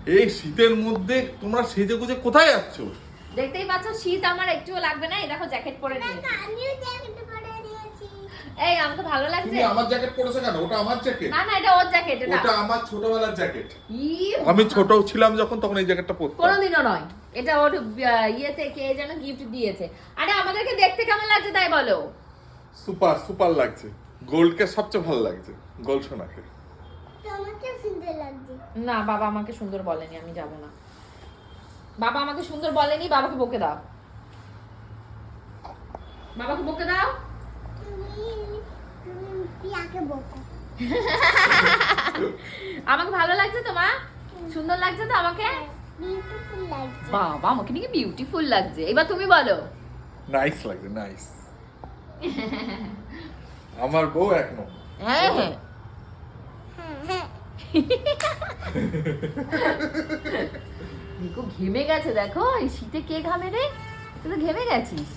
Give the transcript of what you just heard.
এই শীতের মধ্যে তোমরা সেজে গুজে কোথায় যাচ্ছ? দেখতেই পাচ্ছ শীত আমার একটুও লাগবে না। এই দেখো জ্যাকেট পরে নিয়েছি। আমিও জ্যাকেট পরে নিয়েছি। এই আমাকে ভালো লাগছে। তুমি আমার জ্যাকেট পরেছো কেন? ওটা আমার জ্যাকেট। না না, এটা ওর জ্যাকেট। ওটা আমার ছোটবেলার জ্যাকেট। ই আমি ছোট ছিলাম যখন তখন এই জ্যাকেটটা পরতাম। কোনোদিনও নয়। এটা ওর ইয়েতে কে যেন গিফট দিয়েছে। আরে আমাদেরকে দেখতে কেমন লাগছে তাই বলো। সুপার সুপার লাগছে। গোল্ডকে সবচেয়ে ভালো লাগছে, গোল্ড সোনাকে। তোমাকে সুন্দর লাগছে। না, বাবা আমাকে সুন্দর বলেনি, আমি যাব না। বাবা আমাকে সুন্দর বলেনি, বাবাকে বকে দাও। বাবাকে বকে দাও। তুমি পিয়াকে বকো। আমাকে ভালো লাগছে তো মা? সুন্দর লাগছে তো আমাকে? বিউটিফুল লাগছে। বাবা আমাকে নাকি বিউটিফুল লাগছে। এবার তুমি বলো। নাইস লাগছে, নাইস। আমার বউ এক নম্বর। হ্যাঁ হ্যাঁ। হ্যাঁ। নিকো ঘেমে গেছে দেখো। এই শীতে কে ঘামে রে? তুই তো ঘেমে গেছিস।